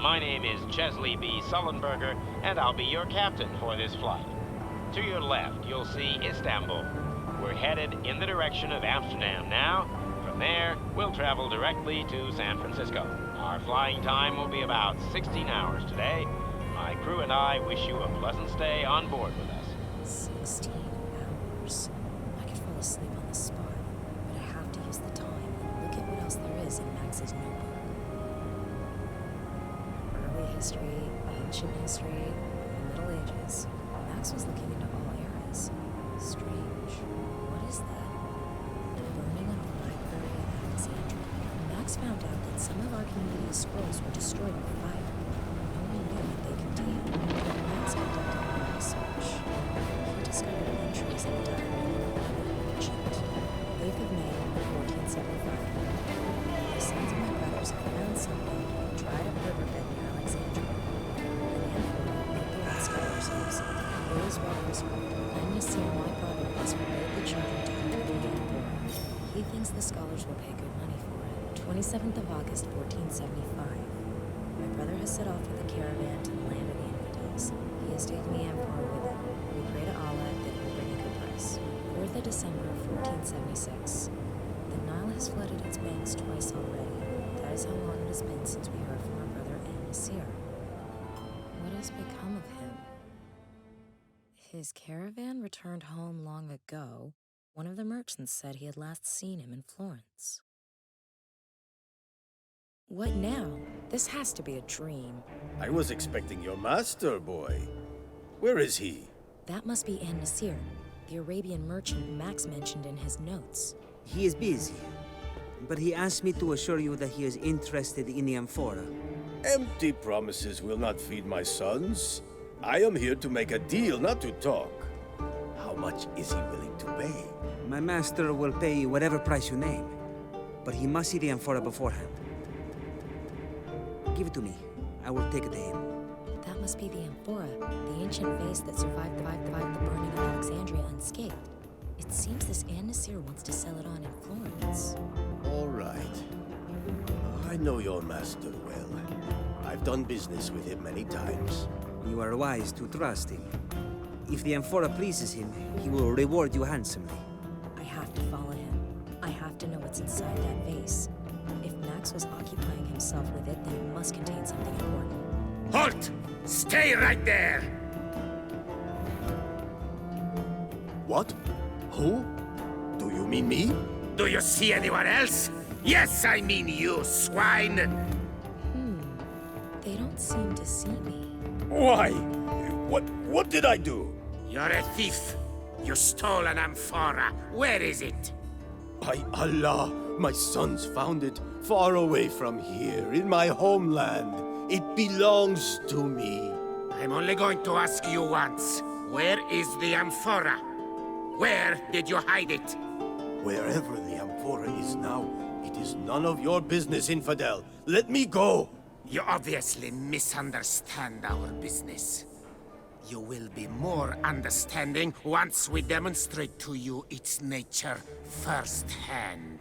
My name is Chesley B. Sullenberger, and I'll be your captain for this flight. To your left, you'll see Istanbul. We're headed in the direction of Amsterdam now. From there, we'll travel directly to San Francisco. Our flying time will be about 16 hours today. My crew and I wish you a pleasant stay on board with us. 16 hours. I could fall asleep on the spot, but I have to use the time and look at what else there is in Max's notebook. Early history, ancient history, the Middle Ages. Max was looking into all eras. Strange. What is that? The burning of the library of Alexandria. Max found out that some of Archimedes' scrolls were destroyed with fire. No one knew what they contained. Max conducted more research. He discovered entries in the diary of a merchant. 8th of May, 1475. The sons of my brothers have found something dried up riverbed near Alexandria. An amphora with blood scholars use it. It is well preserved. I'm Nasir, my brother, has forbade the children to enter the amphora. He thinks the scholars will pay good money for it. 27th of August, 1475. My brother has set off with a caravan to the land of the infidels. He has taken the amphora with him. We pray to Allah that he will bring a good price. 4th of December, 1476. The Nile has flooded its banks twice already. That is how long it has been since we heard from our brother Nasir. What has become of him? His caravan returned home long ago. One of the merchants said he had last seen him in Florence. What now? This has to be a dream. I was expecting your master, boy. Where is he? That must be Nasir, the Arabian merchant Max mentioned in his notes. He is busy, but he asked me to assure you that he is interested in the amphora. Empty promises will not feed my sons. I am here to make a deal, not to talk. How much is he willing to pay? My master will pay whatever price you name, but he must see the amphora beforehand. Give it to me. I will take it to him. That must be the amphora, the ancient vase that survived the burning of Alexandria unscathed. It seems this Nasir wants to sell it on in Florence. All right. I know your master well. I've done business with him many times. You are wise to trust him. If the amphora pleases him, he will reward you handsomely. I have to follow him. I have to know what's inside that vase. If Max was occupying himself with it, then it must contain something important. Halt! Stay right there! What? Who? Do you mean me? Do you see anyone else? Yes, I mean you, swine! They don't seem to see me. Why? What did I do? You're a thief. You stole an amphora. Where is it? By Allah, my sons found it far away from here, in my homeland. It belongs to me. I'm only going to ask you once. Where is the amphora? Where did you hide it? Wherever the amphora is now, it is none of your business, infidel. Let me go. You obviously misunderstand our business. You will be more understanding once we demonstrate to you its nature firsthand.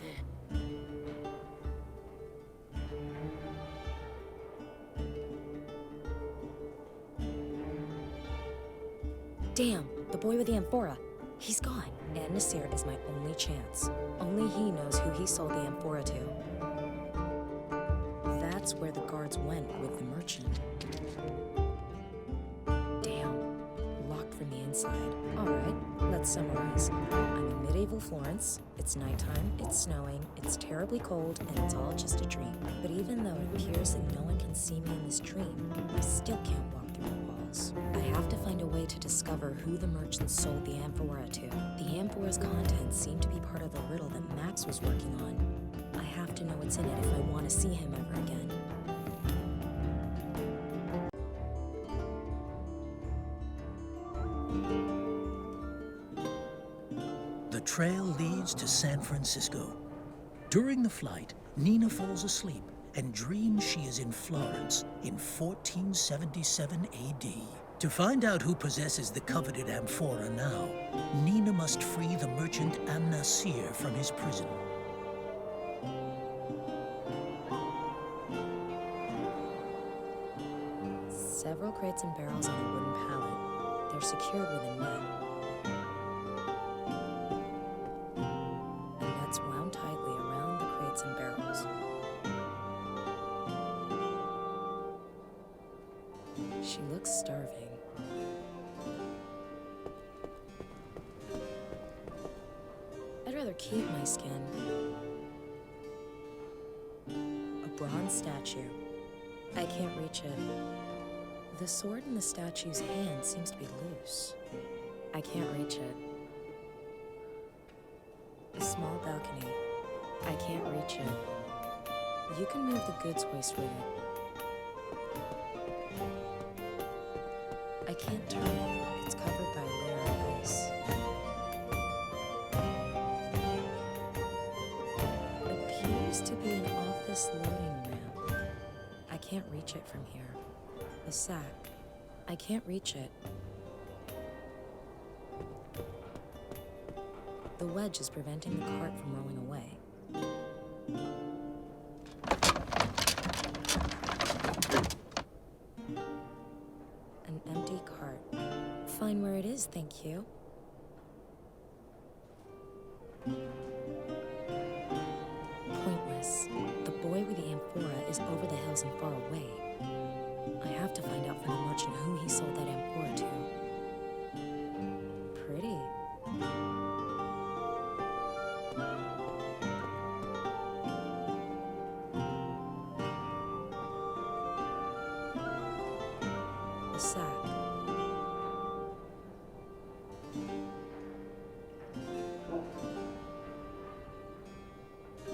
Damn, the boy with the amphora. He's gone. And Nasir is my only chance. Only he knows who he sold the amphora to. That's where the guards went with the merchant. Damn. Locked from the inside. Alright, let's summarize. I'm in medieval Florence. It's nighttime, it's snowing, it's terribly cold, and it's all just a dream. But even though it appears that no one can see me in this dream, I still can't walk through the walls. I have to find a way to discover who the merchant sold the amphora to. The amphora's contents seem to be part of the riddle that Max was working on. I have to know what's in it if I want to see him ever again. The trail leads to San Francisco. During the flight, Nina falls asleep and dreams she is in Florence in 1477 AD. To find out who possesses the coveted amphora now, Nina must free the merchant Nasir from his prison. several crates and barrels on a wooden pallet. They're secured with a net. The net's wound tightly around the crates and barrels. She looks starving. I'd rather keep my skin. A bronze statue. I can't reach it. The sword in the statue's hand seems to be loose. I can't reach it. A small balcony. I can't reach it. You can move the goods hoist with it. I can't turn it. It's covered by a layer of ice. Appears to be an office loading ramp. I can't reach it from here. A sack. I can't reach it. The wedge is preventing the cart from rolling away. An empty cart. Fine where it is, thank you. Pointless. The boy with the amphora is over the hills and far away. I have to find out from the merchant whom he sold that amphora to. Pretty. A sack.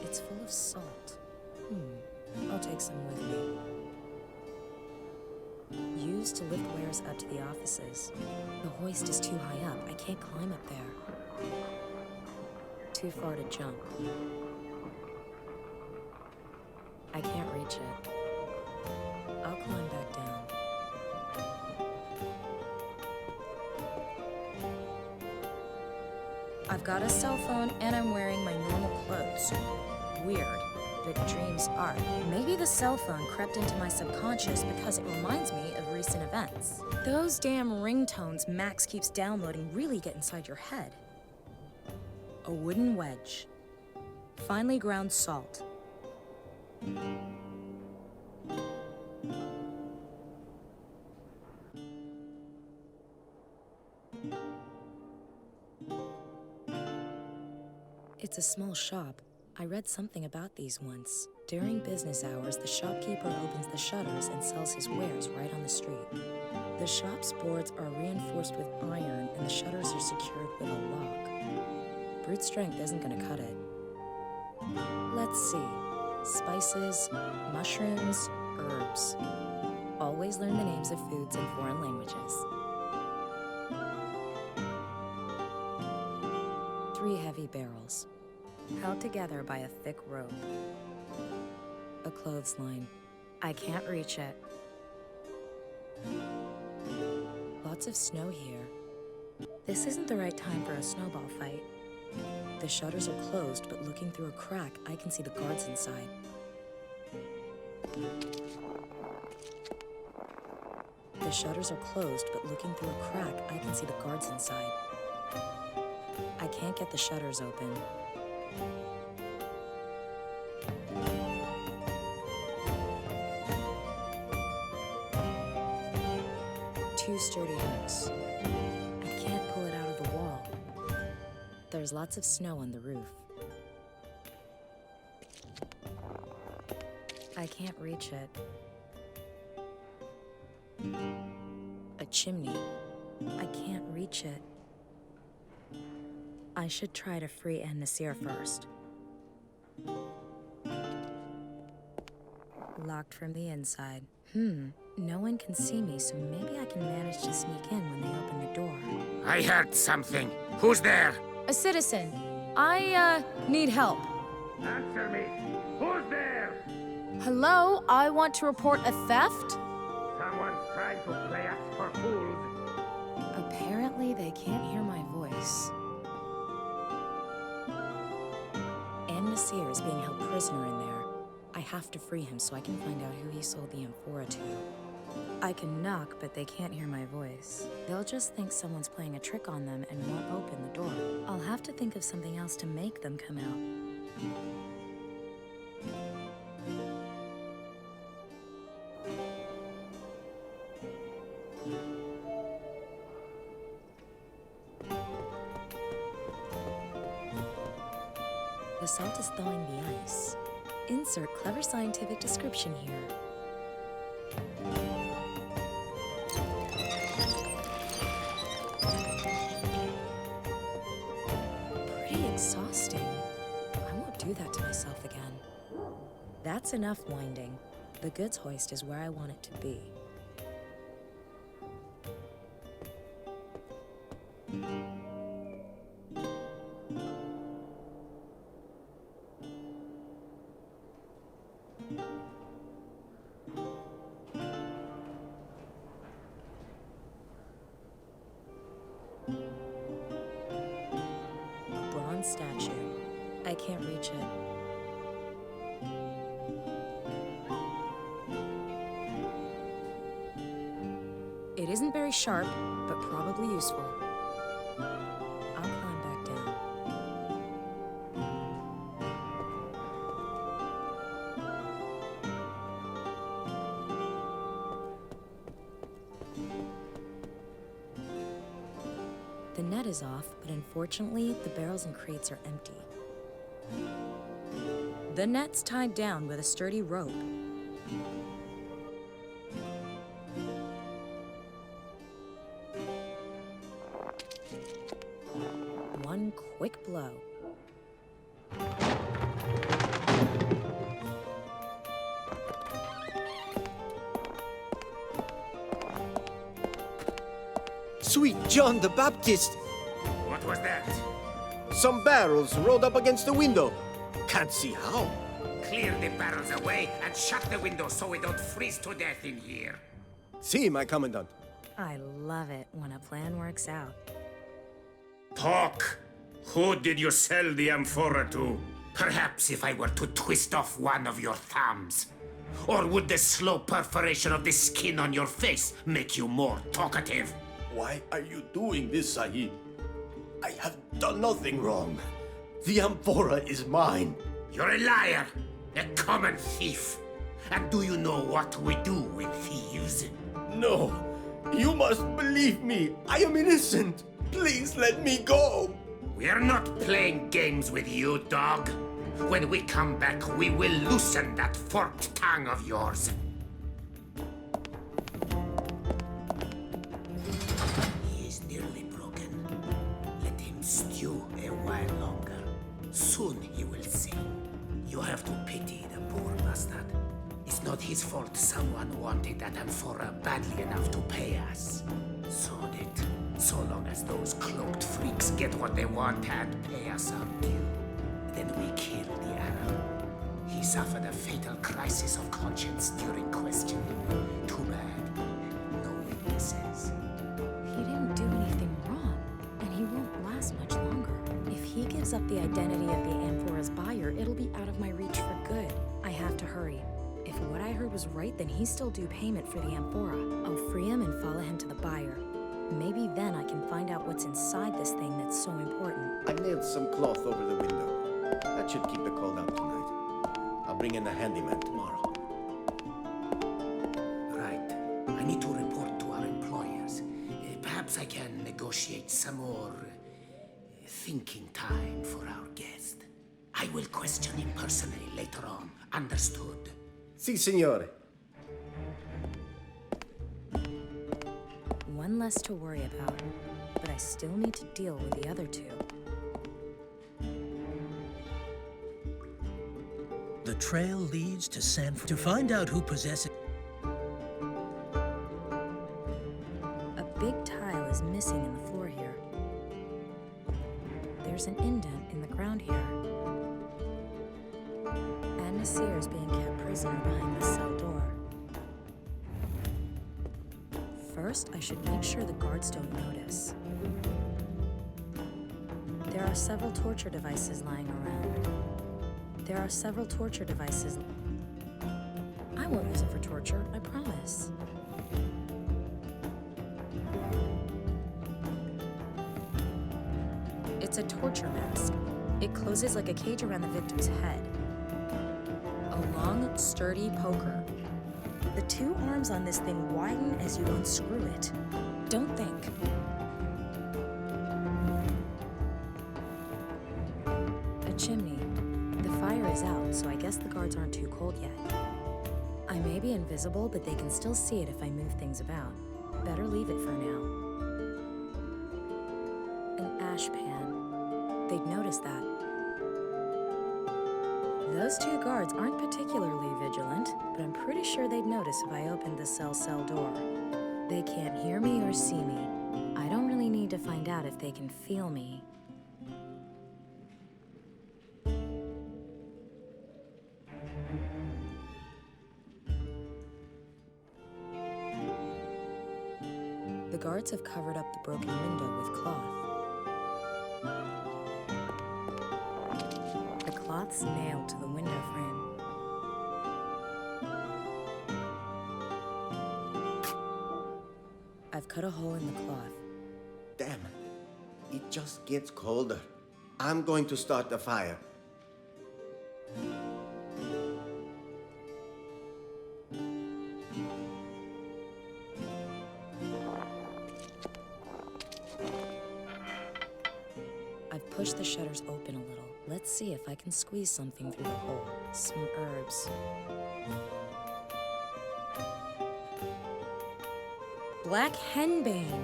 It's full of salt. I'll take some with me. Used to lift wares up to the offices. The hoist is too high up. I can't climb up there. Too far to jump. I can't reach it. I'll climb back down. I've got a cell phone and I'm wearing my normal clothes. Weird, but dreams are. Maybe the cell phone crept into my subconscious because it reminds me of recent events. Those damn ringtones Max keeps downloading really get inside your head. A wooden wedge. Finely ground salt. It's a small shop. I read something about these once. During business hours, the shopkeeper opens the shutters and sells his wares right on the street. The shop's boards are reinforced with iron and the shutters are secured with a lock. Brute strength isn't gonna cut it. Let's see. Spices, mushrooms, herbs. Always learn the names of foods in foreign languages. 3 heavy barrels, held together by a thick rope. A clothesline. I can't reach it. Lots of snow here. This isn't the right time for a snowball fight. The shutters are closed, but looking through a crack, I can see the guards inside. The shutters are closed, but looking through a crack, I can see the guards inside. I can't get the shutters open. Two sturdy hooks. I can't pull it out of the wall. There's lots of snow on the roof. I can't reach it. A chimney. I can't reach it. I should try to free Nasir first. Locked from the inside. No one can see me, so maybe I can manage to sneak in when they open the door. I heard something. Who's there? A citizen. I, need help. Answer me. Who's there? Hello, I want to report a theft? Someone's trying to play us for fools. Apparently, they can't hear my voice. Nasir is being held prisoner in there. I have to free him so I can find out who he sold the amphora to. I can knock, but they can't hear my voice. They'll just think someone's playing a trick on them and won't open the door. I'll have to think of something else to make them come out. The salt is thawing the ice. Insert clever scientific description here. Pretty exhausting. I won't do that to myself again. That's enough winding. The goods hoist is where I want it to be. Bronze statue. I can't reach it. It isn't very sharp, but probably useful. I'll climb back down. The net is off, but unfortunately, the barrels and crates are empty. The net's tied down with a sturdy rope. One quick blow. Sweet John the Baptist! What was that? Some barrels rolled up against the window. Can't see how. Clear the barrels away and shut the window so we don't freeze to death in here. See, my commandant. I love it when a plan works out. Talk! Who did you sell the amphora to? Perhaps if I were to twist off one of your thumbs. Or would the slow perforation of the skin on your face make you more talkative? Why are you doing this, Sahib? I have done nothing wrong. The amphora is mine. You're a liar, a common thief. And do you know what we do with thieves? No, you must believe me. I am innocent. Please let me go. We're not playing games with you, dog. When we come back, we will loosen that forked tongue of yours. He is nearly broken. Let him stew a while longer. Soon he will see. You have to pity the poor bastard. It's not his fault someone wanted that amphora badly enough to pay us. Sold it. So long as those cloaked freaks get what they want and pay us our due. Then we kill the Arab. He suffered a fatal crisis of conscience during questioning. Too bad. No witnesses. He didn't do anything wrong, and he won't last much longer. If he gives up the identity of the amphora's buyer, it'll be out of my reach for good. I have to hurry. If what I heard was right, then he's still due payment for the amphora. I'll free him and follow him to the buyer. Maybe then I can find out what's inside this thing that's so important. I nailed some cloth over the window. That should keep the cold out tonight. I'll bring in a handyman tomorrow. Right. I need to report to our employers. Perhaps I can negotiate some more thinking time for our guest. I will question him personally later on. Understood? Si, signore. One less to worry about, but I still need to deal with the other two. The trail leads to San Francisco. To find out who possesses... A big tile is missing in the floor here. There's an indent in the ground here. And Nasir is being kept prisoner behind the cell door. First, I should make sure the guards don't notice. There are several torture devices lying around. There are several torture devices. I won't use it for torture, I promise. It's a torture mask. It closes like a cage around the victim's head. A long, sturdy poker. The two arms on this thing widen as you unscrew it. Don't think. A chimney. The fire is out, so I guess the guards aren't too cold yet. I may be invisible, but they can still see it if I move things about. Better leave it for now. An ash pan. They'd notice that. Those two guards aren't particularly vigilant, but I'm pretty sure they'd notice if I opened the cell door. They can't hear me or see me. I don't really need to find out if they can feel me. The guards have covered up the broken window with cloth. The cloth's nailed to the window frame. I've cut a hole in the cloth. Damn, it just gets colder. I'm going to start the fire. I've pushed the shutters open a little. Let's see if I can squeeze something through the hole. Some herbs. Black henbane.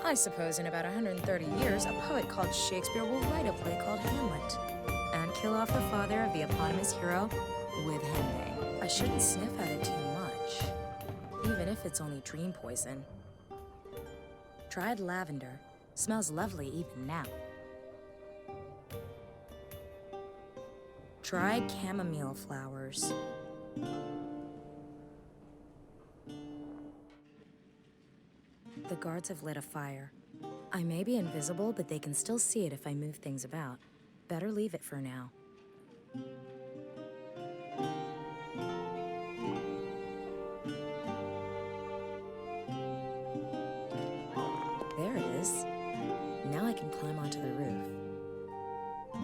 I suppose in about 130 years, a poet called Shakespeare will write a play called Hamlet and kill off the father of the eponymous hero with henbane. I shouldn't sniff at it too much, even if it's only dream poison. Dried lavender. Smells lovely even now. Dried chamomile flowers. The guards have lit a fire. I may be invisible, but they can still see it if I move things about. Better leave it for now. There it is. Now I can climb onto the roof.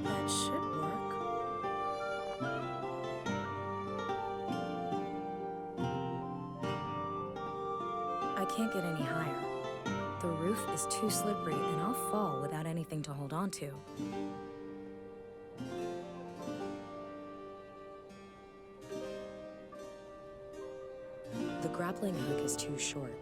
That should work. I can't get any higher. The roof is too slippery and I'll fall without anything to hold on to. The grappling hook is too short.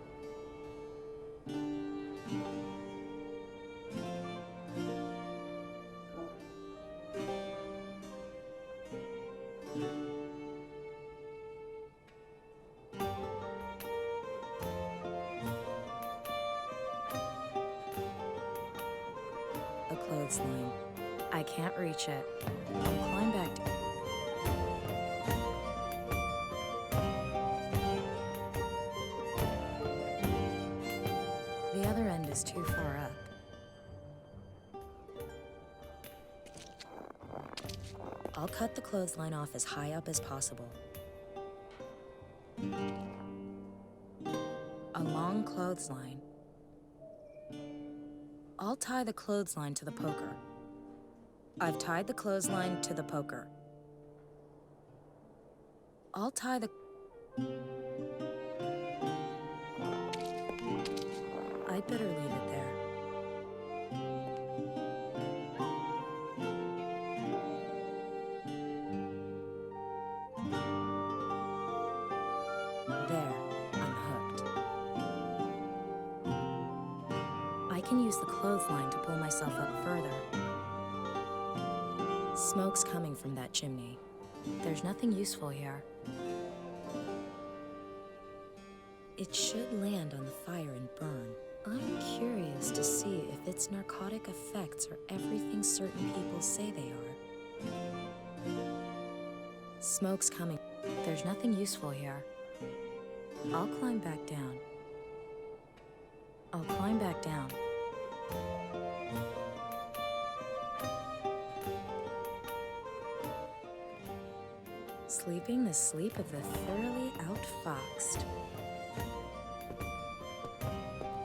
A clothesline. I can't reach it. I'll climb back. The other end is too far up. I'll cut the clothesline off as high up as possible. A long clothesline. I'll tie the clothesline to the poker. I've tied the clothesline to the poker. I'll tie the... I'd better leave it there. There, I'm hooked. I can use the clothesline to pull myself up further. Smoke's coming from that chimney. There's nothing useful here. It should land on the fire and burn. I'm curious to see if its narcotic effects are everything certain people say they are. Smoke's coming. There's nothing useful here. I'll climb back down. I'll climb back down. Sleeping the sleep of the thoroughly outfoxed.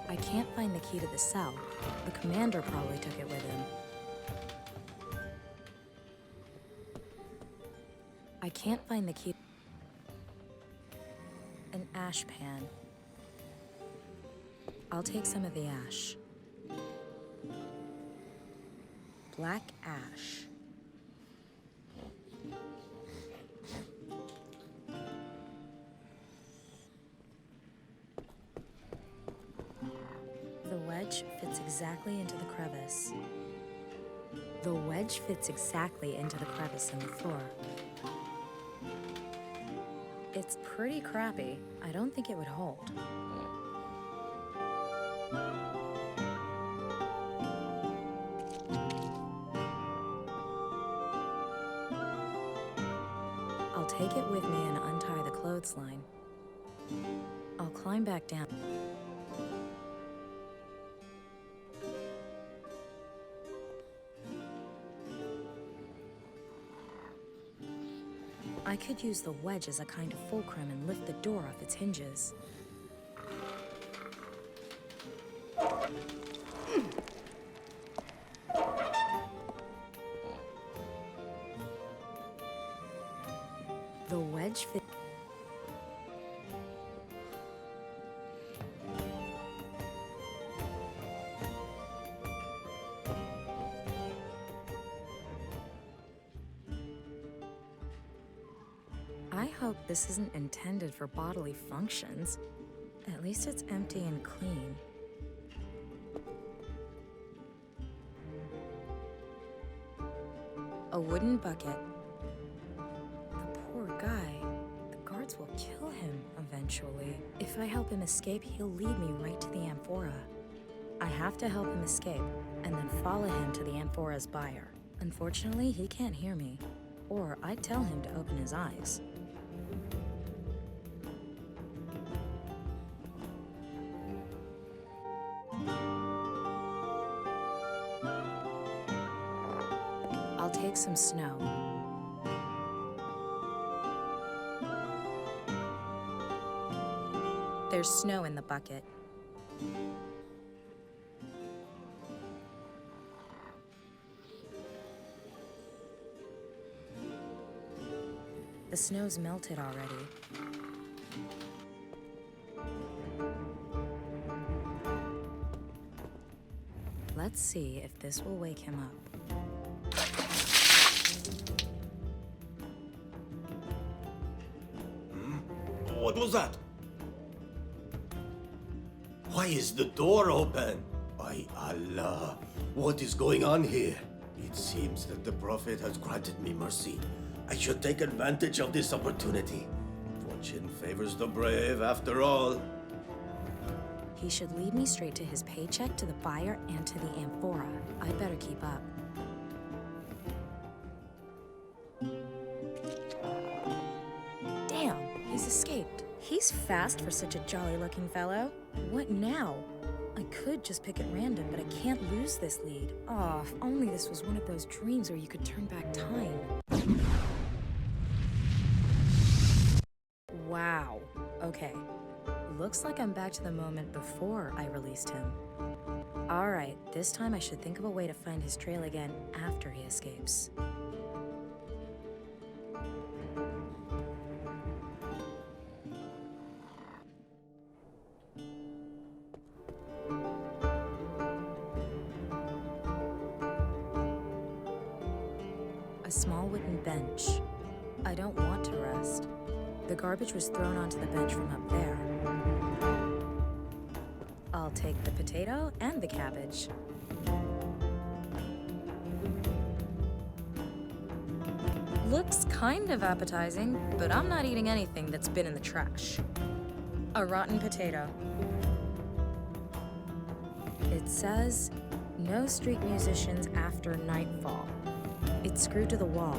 I can't find the key to the cell. The commander probably took it with him. I can't find the key. An ash pan. I'll take some of the ash. Black ash. The wedge fits exactly into the crevice. The wedge fits exactly into the crevice in the floor. It's pretty crappy. I don't think it would hold. I'll take it with me and untie the clothesline. I'll climb back down. I could use the wedge as a kind of fulcrum and lift the door off its hinges. The wedge fit. I hope this isn't intended for bodily functions. At least it's empty and clean. A wooden bucket. The poor guy. The guards will kill him eventually. If I help him escape, he'll lead me right to the amphora. I have to help him escape, and then follow him to the amphora's buyer. Unfortunately, he can't hear me, or I'd tell him to open his eyes. I'll take some snow. There's snow in the bucket. The snow's melted already. Let's see if this will wake him up. What was that? Why is the door open? By Allah, what is going on here? It seems that the Prophet has granted me mercy. I should take advantage of this opportunity. Fortune favors the brave, after all. He should lead me straight to his paycheck, to the buyer, and to the amphora. I'd better keep up. Damn, he's escaped. He's fast for such a jolly-looking fellow. What now? I could just pick at random, but I can't lose this lead. Oh, if only this was one of those dreams where you could turn back time. Wow. Okay. Looks like I'm back to the moment before I released him. Alright, this time I should think of a way to find his trail again after he escapes. A small wooden bench. I don't want to rest. The garbage was thrown onto the bench from up there. I'll take the potato and the cabbage. Looks kind of appetizing, but I'm not eating anything that's been in the trash. A rotten potato. It says, no street musicians after nightfall. It's screwed to the wall,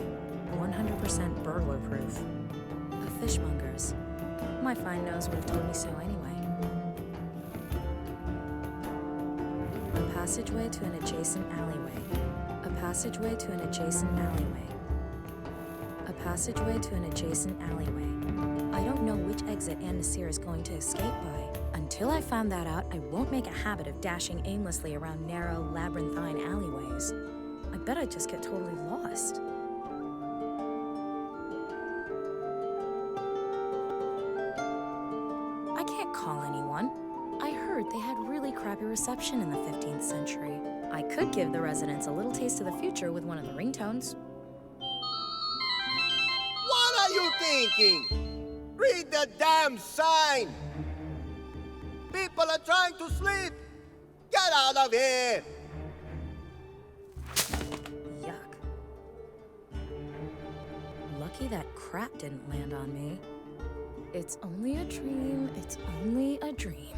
100% burglar proof. A fishmonger's. My fine nose would have told me so anyway. A passageway to an adjacent alleyway. A passageway to an adjacent alleyway. A passageway to an adjacent alleyway. I don't know which exit Ann Nasir is going to escape by. Until I found that out, I won't make a habit of dashing aimlessly around narrow, labyrinthine alleyways. I bet I'd just get totally lost. They had really crappy reception in the 15th century. I could give the residents a little taste of the future with one of the ringtones. What are you thinking? Read the damn sign! People are trying to sleep! Get out of here! Yuck. Lucky that crap didn't land on me. It's only a dream, it's only a dream.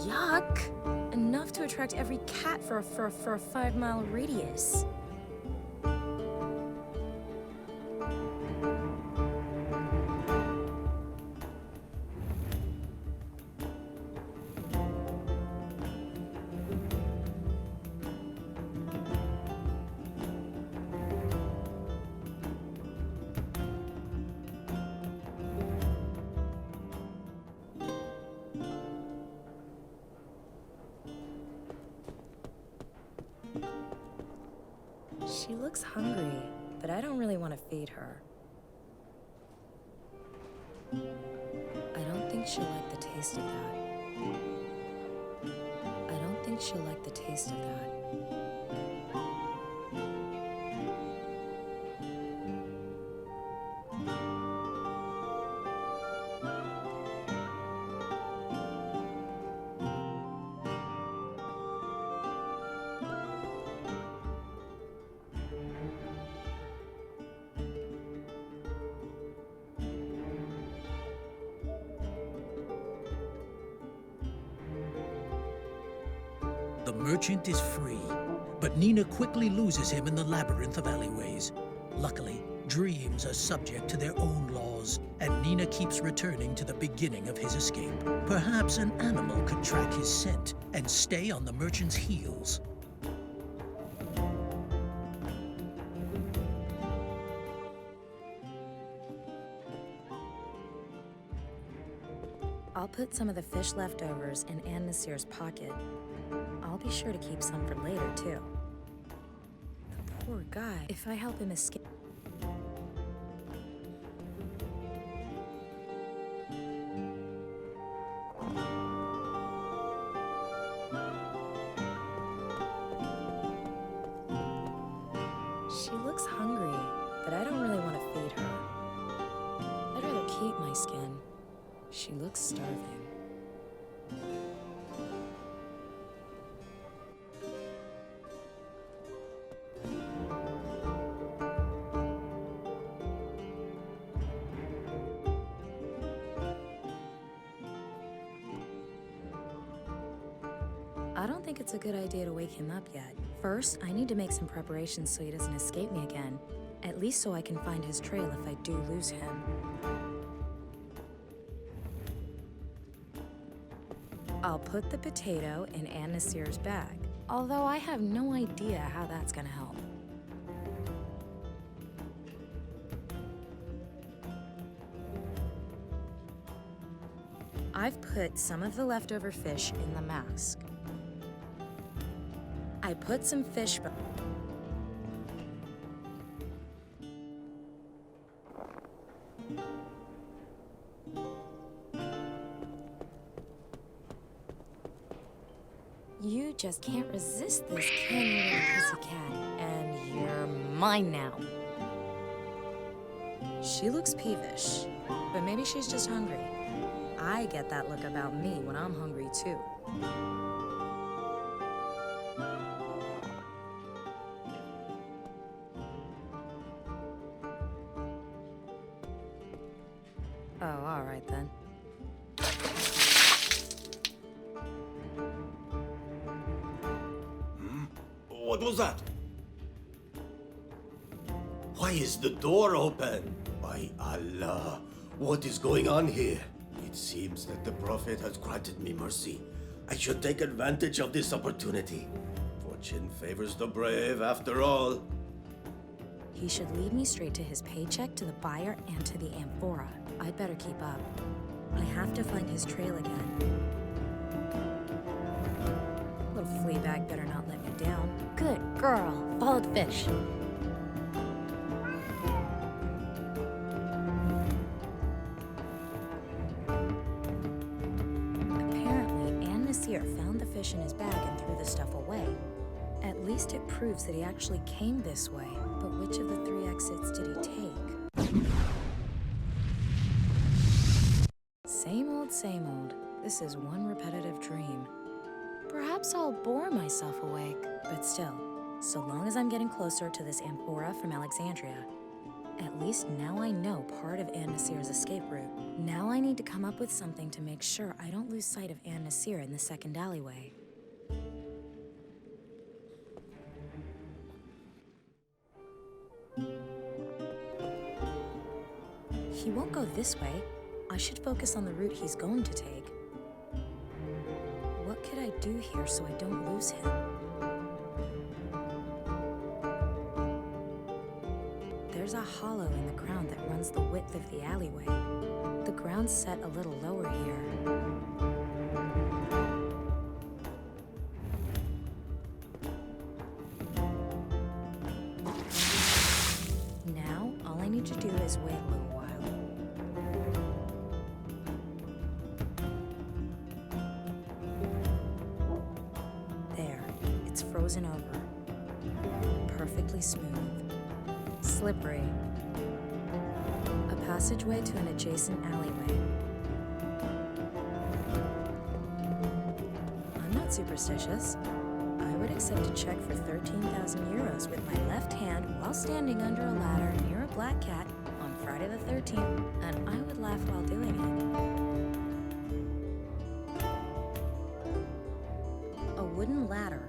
Yuck! Enough to attract every cat for a 5-mile radius. She looks hungry, but I don't really want to feed her. I don't think she'll like the taste of that. I don't think she'll like the taste of that. The merchant is free, but Nina quickly loses him in the labyrinth of alleyways. Luckily, dreams are subject to their own laws, and Nina keeps returning to the beginning of his escape. Perhaps an animal could track his scent and stay on the merchant's heels. I'll put some of the fish leftovers in Anne Nasir's pocket. I'll be sure to keep some for later, too. The poor guy. If I help him escape... She looks hungry, but I don't really want to feed her. I'd rather keep my skin. She looks starving. I don't think it's a good idea to wake him up yet. First, I need to make some preparations so he doesn't escape me again. At least so I can find his trail if I do lose him. I'll put the potato in Anne Nasir's bag, although I have no idea how that's gonna help. I've put some of the leftover fish in the mask. I put some fish... You just can't resist this, can you, little pussycat? And you're mine now. She looks peevish, but maybe she's just hungry. I get that look about me when I'm hungry, too. Oh, all right then. What was that? Why is the door open? By Allah, what is going on here? It seems that the Prophet has granted me mercy. I should take advantage of this opportunity. Fortune favors the brave, after all. He should lead me straight to his paycheck, to the buyer, and to the amphora. I'd better keep up. I have to find his trail again. Little flea bag better not let me down. Good girl. Follow the fish. fish in his bag and threw the stuff away. At least it proves that he actually came this way. But which of the 3 exits did he take? Same old, same old. This is one repetitive dream. Perhaps I'll bore myself awake. But still, so long as I'm getting closer to this amphora from Alexandria, at least now I know part of Anne Nasir's escape route. Now I need to come up with something to make sure I don't lose sight of Anne Nasir in the second alleyway. He won't go this way. I should focus on the route he's going to take. What could I do here so I don't lose him? There's a hollow in the ground that runs the width of the alleyway. The ground's set a little lower here. Now, all I need to do is wait a little while. There, it's frozen over. Perfectly smooth. Slippery. A passageway to an adjacent alleyway. I'm not superstitious. I would accept a check for 13,000 euros with my left hand while standing under a ladder near a black cat on Friday the 13th, and I would laugh while doing it. A wooden ladder.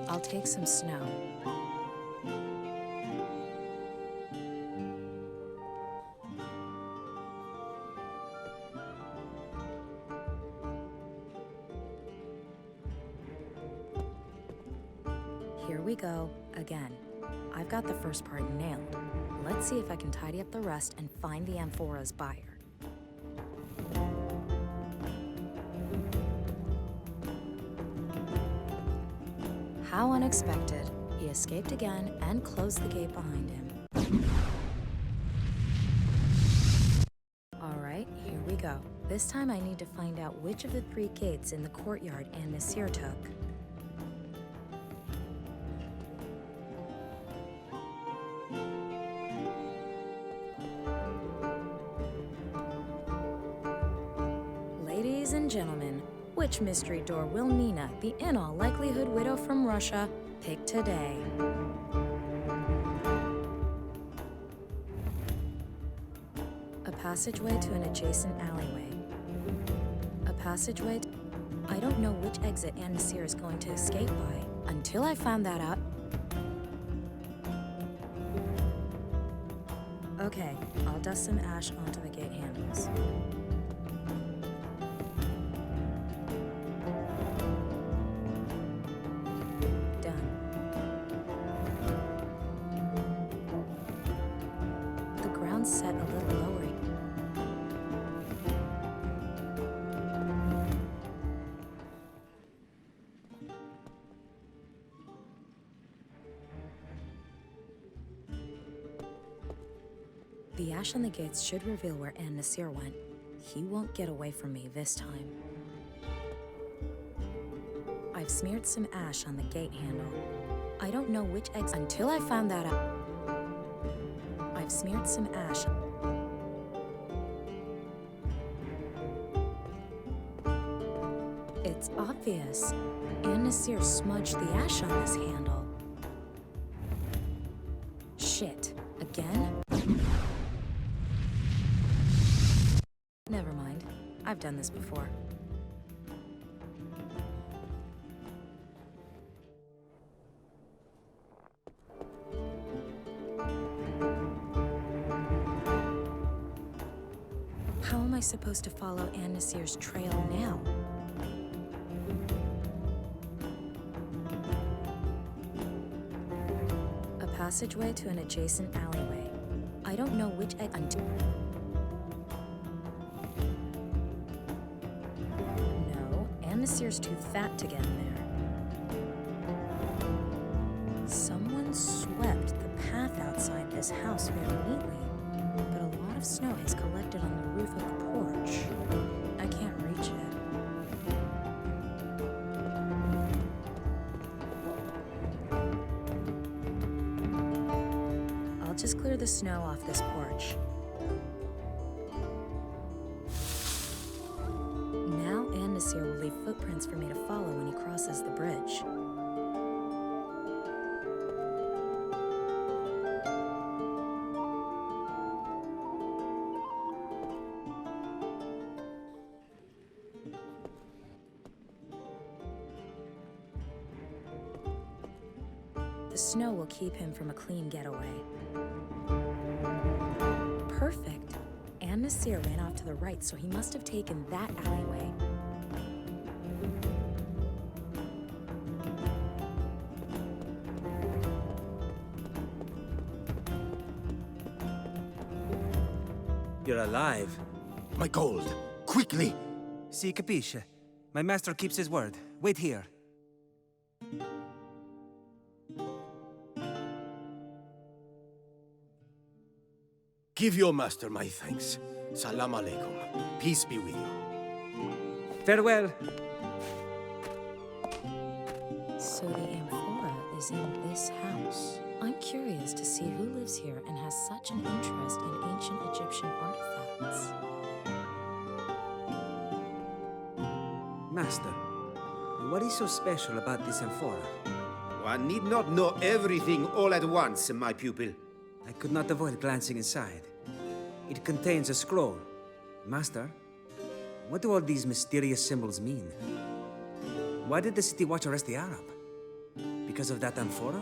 I'll take some snow. Here we go, again. I've got the first part nailed. Let's see if I can tidy up the rest and find the amphora's buyer. How unexpected. He escaped again and closed the gate behind him. All right, here we go. This time I need to find out which of the 3 gates in the courtyard Anne Nasir took. Ladies and gentlemen, which mystery door will Nina, the in all likelihood widow from Russia, pick today? A passageway to an adjacent alleyway. A passageway I don't know which exit Anne Nasir is going to escape by. Until I found that out. Okay, I'll dust some ash onto the gate handles. Set a little lower. The ash on the gates should reveal where Anne Nasir went. He won't get away from me this time. I've smeared some ash on the gate handle. I don't know which exit until I found that out. I've smeared some ash. It's obvious. Anne Nasir smudged the ash on this handle. Shit. Again? Never mind. I've done this before. How am I supposed to follow Anne Nasir's trail now? A passageway to an adjacent alleyway. I don't know which exit. No, Anne Nasir's too fat to get in there. Someone swept the path outside this house very neatly, but a lot of snow has collected on the roof of the porch. I can't reach it. I'll just clear the snow off this porch. Now Nasir will leave footprints for me to follow when he crosses the bridge. The snow will keep him from a clean getaway. Perfect. And Nasir ran off to the right, so he must have taken that alleyway. You're alive. My gold! Quickly! Si capisce. My master keeps his word. Wait here. Give your master my thanks. Salam alaikum. Peace be with you. Farewell. So the amphora is in this house. I'm curious to see who lives here and has such an interest in ancient Egyptian artifacts. Master, what is so special about this amphora? One need not know everything all at once, my pupil. I could not avoid glancing inside. It contains a scroll. Master, what do all these mysterious symbols mean? Why did the city watch arrest the Arab? Because of that amphora?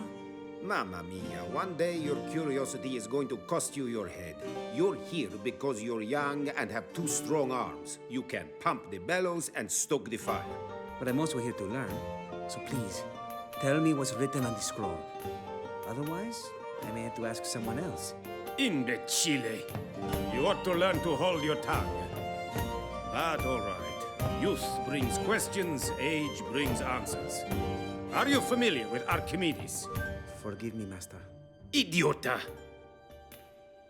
Mamma mia, one day your curiosity is going to cost you your head. You're here because you're young and have two strong arms. You can pump the bellows and stoke the fire. But I'm also here to learn. So please, tell me what's written on the scroll. Otherwise, I may have to ask someone else. Imbecile! You ought to learn to hold your tongue. But all right. Youth brings questions, age brings answers. Are you familiar with Archimedes? Forgive me, Master. Idiota!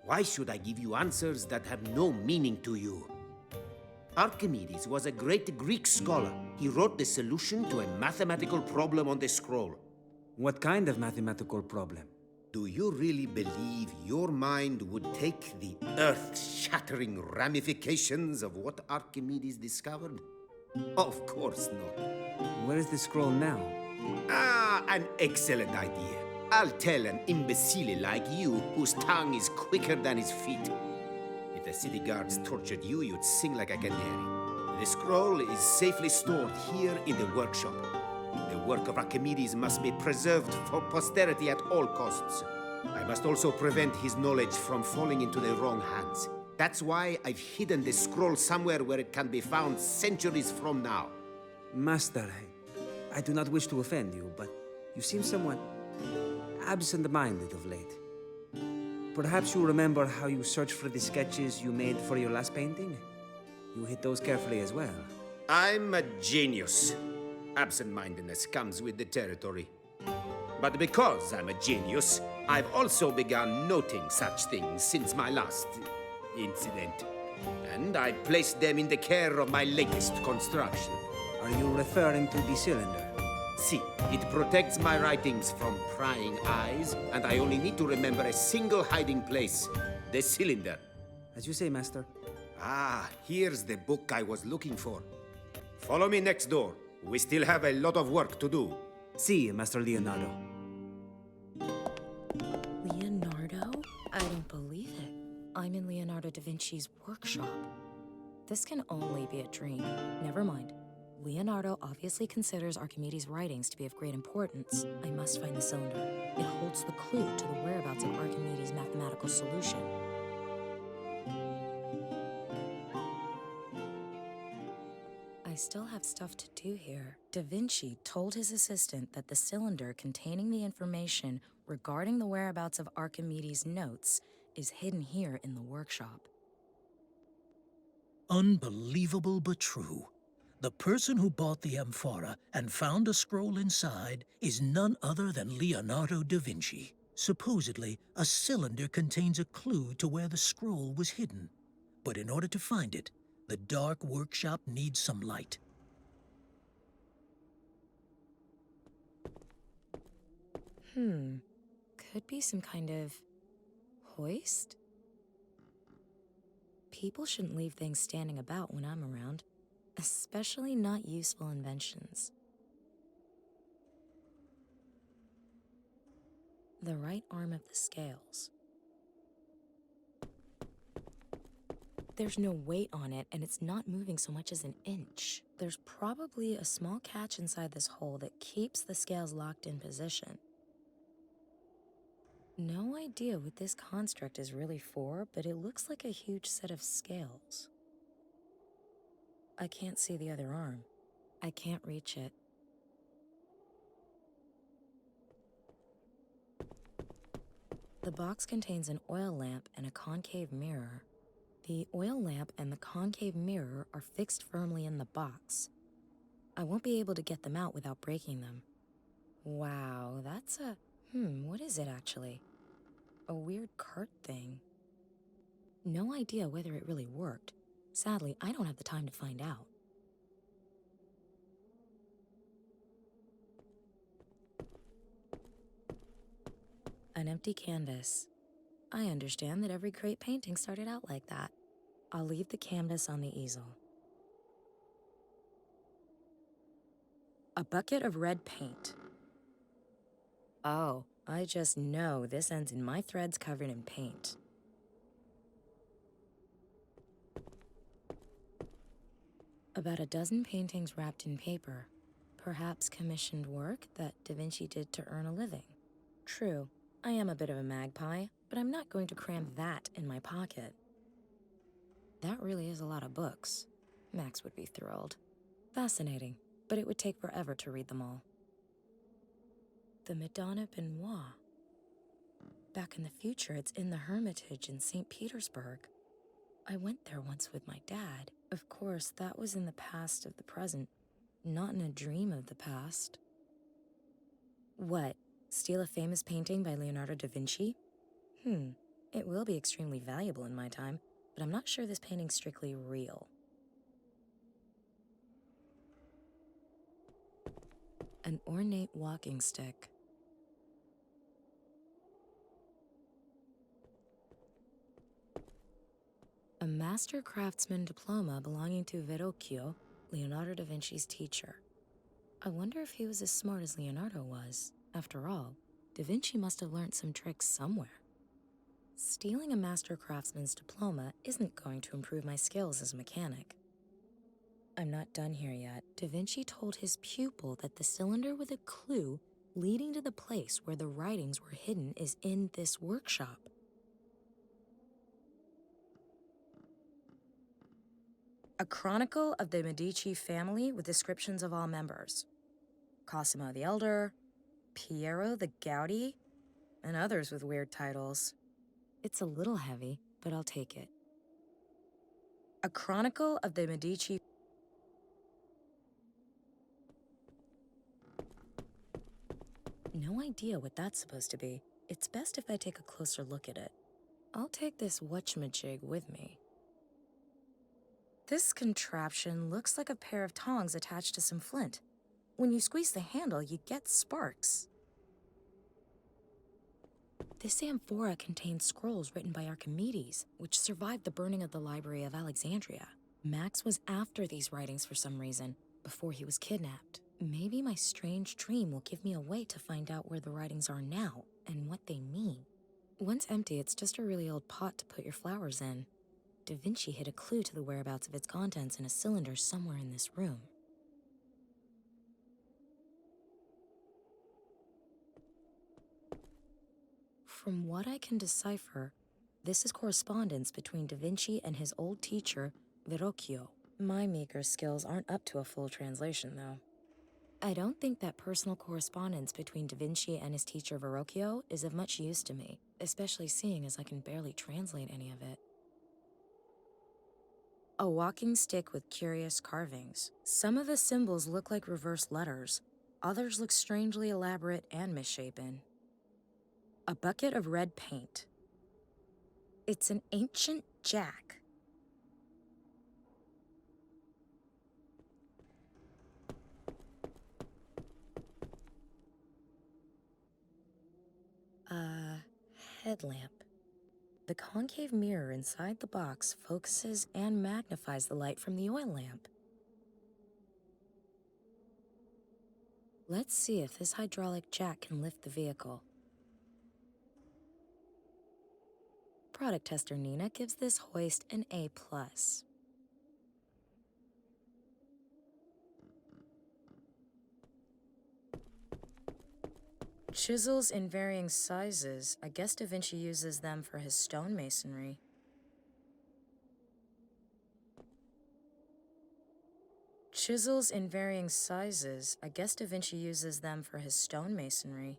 Why should I give you answers that have no meaning to you? Archimedes was a great Greek scholar. He wrote the solution to a mathematical problem on the scroll. What kind of mathematical problem? Do you really believe your mind would take the earth-shattering ramifications of what Archimedes discovered? Of course not. Where is the scroll now? Ah, an excellent idea. I'll tell an imbecile like you, whose tongue is quicker than his feet. If the city guards tortured you, you'd sing like a canary. The scroll is safely stored here in the workshop. The work of Archimedes must be preserved for posterity at all costs. I must also prevent his knowledge from falling into the wrong hands. That's why I've hidden the scroll somewhere where it can be found centuries from now. Master, I do not wish to offend you, but you seem somewhat absent-minded of late. Perhaps you remember how you searched for the sketches you made for your last painting? You hid those carefully as well. I'm a genius. Absent-mindedness comes with the territory. But because I'm a genius, I've also begun noting such things since my last incident. And I placed them in the care of my latest construction. Are you referring to the cylinder? See, it protects my writings from prying eyes, and I only need to remember a single hiding place, the cylinder. As you say, Master. Ah, here's the book I was looking for. Follow me next door. We still have a lot of work to do. See, Master Leonardo. Leonardo? I don't believe it. I'm in Leonardo da Vinci's workshop. This can only be a dream. Never mind. Leonardo obviously considers Archimedes' writings to be of great importance. I must find the cylinder. It holds the clue to the whereabouts of Archimedes' mathematical solution. I still have stuff to do here. Da Vinci told his assistant that the cylinder containing the information regarding the whereabouts of Archimedes' notes is hidden here in the workshop. Unbelievable but true. The person who bought the amphora and found a scroll inside is none other than Leonardo da Vinci. Supposedly, a cylinder contains a clue to where the scroll was hidden. But in order to find it, the dark workshop needs some light. Could be some kind of hoist? People shouldn't leave things standing about when I'm around, especially not useful inventions. The right arm of the scales. There's no weight on it, and it's not moving so much as an inch. There's probably a small catch inside this hole that keeps the scales locked in position. No idea what this construct is really for, but it looks like a huge set of scales. I can't see the other arm. I can't reach it. The box contains an oil lamp and a concave mirror. The oil lamp and the concave mirror are fixed firmly in the box. I won't be able to get them out without breaking them. Wow, that's a... what is it actually? A weird cart thing. No idea whether it really worked. Sadly, I don't have the time to find out. An empty canvas. I understand that every great painting started out like that. I'll leave the canvas on the easel. A bucket of red paint. Oh, I just know this ends in my threads covered in paint. About a dozen paintings wrapped in paper. Perhaps commissioned work that Da Vinci did to earn a living. True, I am a bit of a magpie, but I'm not going to cram that in my pocket. That really is a lot of books. Max would be thrilled. Fascinating, but it would take forever to read them all. The Madonna Benoit. Back in the future, it's in the Hermitage in St. Petersburg. I went there once with my dad. Of course, that was in the past of the present, not in a dream of the past. What? Steal a famous painting by Leonardo da Vinci? It will be extremely valuable in my time, but I'm not sure this painting's strictly real. An ornate walking stick. A master craftsman diploma belonging to Verrocchio, Leonardo da Vinci's teacher. I wonder if he was as smart as Leonardo was. After all, Da Vinci must have learned some tricks somewhere. Stealing a master craftsman's diploma isn't going to improve my skills as a mechanic. I'm not done here yet. Da Vinci told his pupil that the cylinder with a clue leading to the place where the writings were hidden is in this workshop. A chronicle of the Medici family with descriptions of all members. Cosimo the Elder, Piero the Gouty, and others with weird titles. It's a little heavy, but I'll take it. A chronicle of the Medici. No idea what that's supposed to be. It's best if I take a closer look at it. I'll take this whatchamajig with me. This contraption looks like a pair of tongs attached to some flint. When you squeeze the handle, you get sparks. This amphora contains scrolls written by Archimedes, which survived the burning of the Library of Alexandria. Max was after these writings for some reason, before he was kidnapped. Maybe my strange dream will give me a way to find out where the writings are now, and what they mean. Once empty, it's just a really old pot to put your flowers in. Da Vinci hid a clue to the whereabouts of its contents in a cylinder somewhere in this room. From what I can decipher, this is correspondence between Da Vinci and his old teacher, Verrocchio. My meager skills aren't up to a full translation, though. I don't think that personal correspondence between Da Vinci and his teacher Verrocchio is of much use to me, especially seeing as I can barely translate any of it. A walking stick with curious carvings. Some of the symbols look like reversed letters. Others look strangely elaborate and misshapen. A bucket of red paint. It's an ancient jack. A headlamp. The concave mirror inside the box focuses and magnifies the light from the oil lamp. Let's see if this hydraulic jack can lift the vehicle. Product tester Nina gives this hoist an A+. Chisels in varying sizes. I guess Da Vinci uses them for his stonemasonry. Chisels in varying sizes. I guess Da Vinci uses them for his stonemasonry.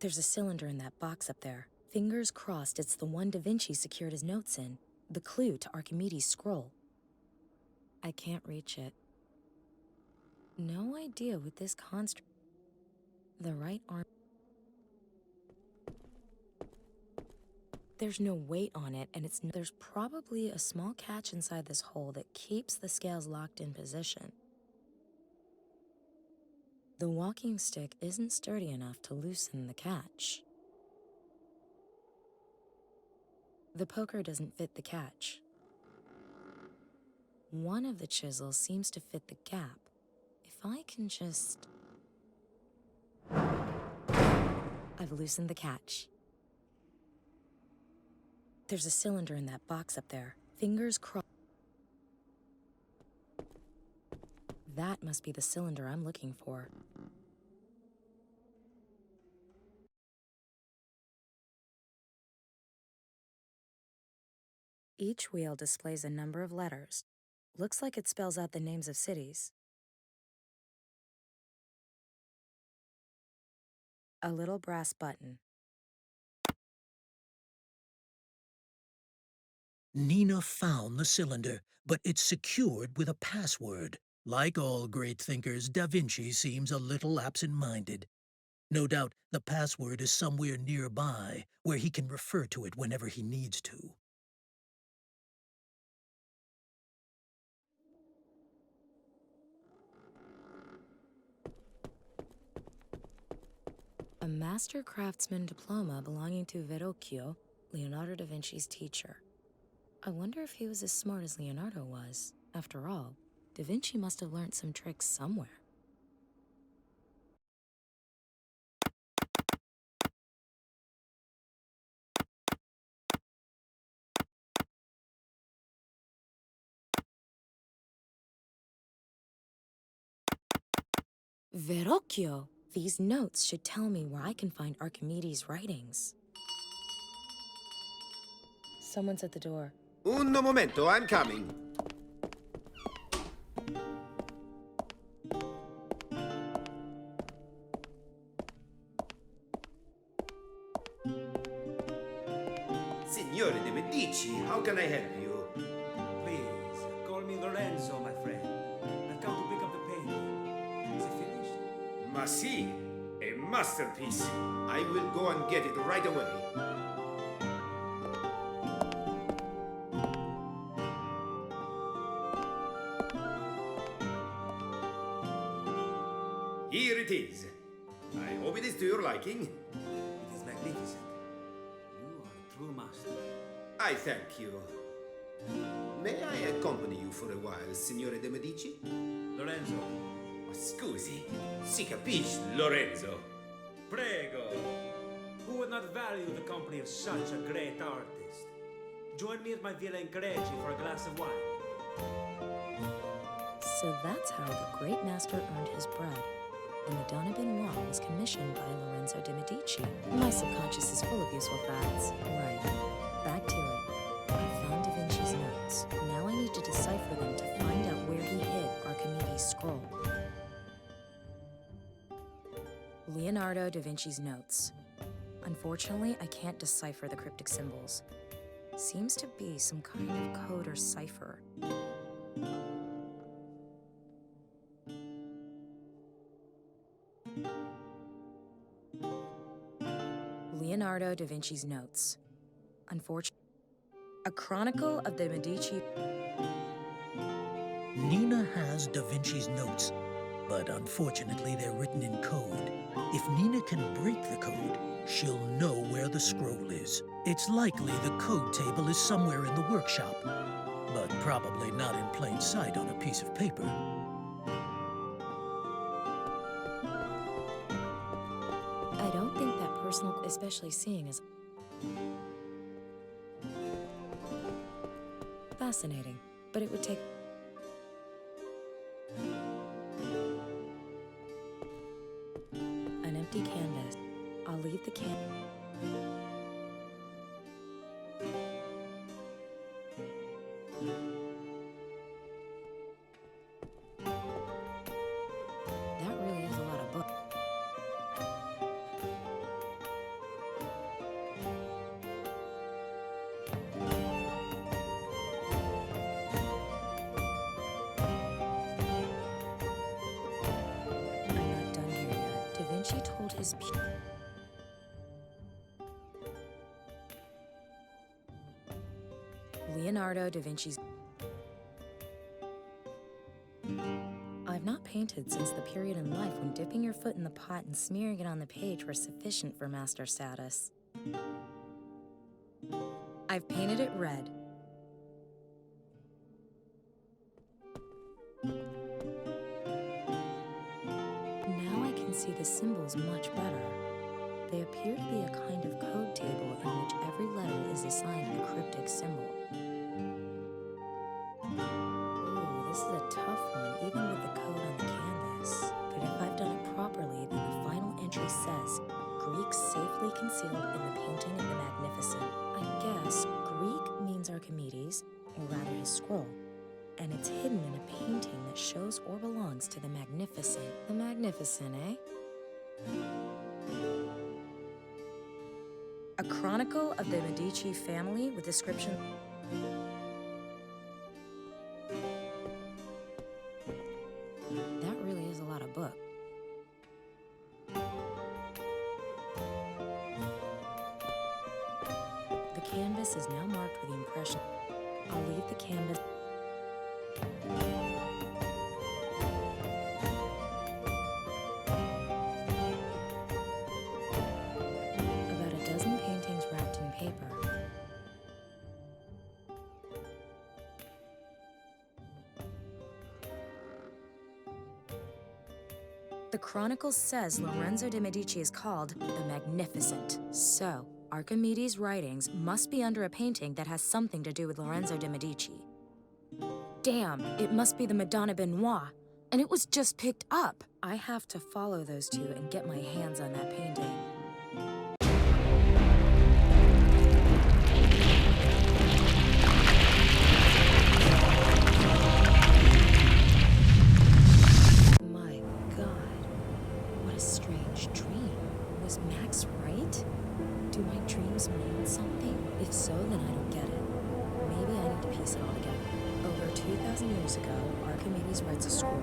There's a cylinder in that box up there. Fingers crossed it's the one Da Vinci secured his notes in. The clue to Archimedes' scroll. I can't reach it. No idea what this construct... The right arm... There's no weight on it, and there's probably a small catch inside this hole that keeps the scales locked in position. The walking stick isn't sturdy enough to loosen the catch. The poker doesn't fit the catch. One of the chisels seems to fit the gap. If I can just... I've loosened the catch. There's a cylinder in that box up there. Fingers crossed. That must be the cylinder I'm looking for. Each wheel displays a number of letters. Looks like it spells out the names of cities. A little brass button. Nina found the cylinder, but it's secured with a password. Like all great thinkers, Da Vinci seems a little absent-minded. No doubt the password is somewhere nearby, where he can refer to it whenever he needs to. A master craftsman diploma belonging to Verrocchio, Leonardo da Vinci's teacher. I wonder if he was as smart as Leonardo was. After all, Da Vinci must have learned some tricks somewhere. Verrocchio! These notes should tell me where I can find Archimedes' writings. Someone's at the door. Un momento, I'm coming. Signore de Medici, how can I help you? Please, call me Lorenzo, my friend. I've come to pick up the painting. Is it finished? Ma sì, a masterpiece. I will go and get it right away. Here it is. I hope it is to your liking. It is magnificent. You are a true master. I thank you. May I accompany you for a while, Signore de Medici? Lorenzo, Scusi, si capisce, Lorenzo. prego. Who would not value the company of such a great artist? Join me at my villa in Greci for a glass of wine. So that's how the great master earned his bread. The Madonna Benoit was commissioned by Lorenzo de Medici. My subconscious is full of useful facts. Right. Back to it. I found Da Vinci's notes. Now I need to decipher them to find out where he hid Archimedes' scroll. Leonardo da Vinci's notes. Unfortunately, I can't decipher the cryptic symbols. Seems to be some kind of code or cipher. Leonardo da Vinci's notes. Unfortunately, a chronicle of the Medici. Nina has Da Vinci's notes, but unfortunately they're written in code. If Nina can break the code, she'll know where the scroll is. It's likely the code table is somewhere in the workshop, but probably not in plain sight on a piece of paper. I don't think that personal, especially seeing as fascinating, but it would take an empty canvas. I'll leave the That really is a lot of book. I'm not done here yet. Da Vinci told his Leonardo da Vinci's. I've not painted since the period in life when dipping your foot in the pot and smearing it on the page were sufficient for master status. I've painted it red. Now I can see the symbols much better. They appear to be a kind of code table in which every letter is assigned a cryptic symbol. Ooh, this is a tough one, even with the code on the canvas. But if I've done it properly, then the final entry says, Greek safely concealed in the painting of the Magnificent. I guess Greek means Archimedes, or rather his scroll, and it's hidden in a painting that shows or belongs to the Magnificent. The Magnificent, eh? A chronicle of the Medici family with description. That really is a lot of book. The canvas is now marked with the impression. I'll leave the canvas. About a dozen paintings wrapped in paper. The Chronicle says Lorenzo de' Medici is called the Magnificent. So, Archimedes' writings must be under a painting that has something to do with Lorenzo de' Medici. Damn, it must be the Madonna Benoit, and it was just picked up. I have to follow those two and get my hands on that painting. My God, what a strange dream. Was Max right? Do my dreams mean something? If so, then I don't get it. Maybe I need to piece it all together. Over 2,000 years ago, Archimedes writes a scroll,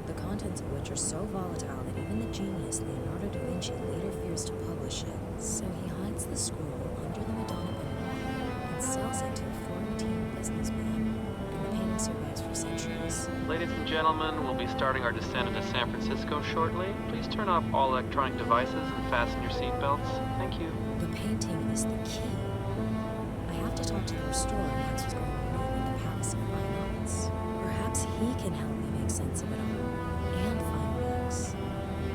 the contents of which are so volatile that even the genius Leonardo da Vinci later fears to publish it. So he hides the scroll under the Madonna Benoit and sells it to a Florentine businessman. And the painting survives for centuries. Ladies and gentlemen, we'll be starting our descent into San Francisco shortly. Please turn off all electronic devices and fasten your seatbelts. Thank you. The painting is the key. I have to talk to the restorer Max was going to meet at the Palace of Fine Arts. Perhaps he can help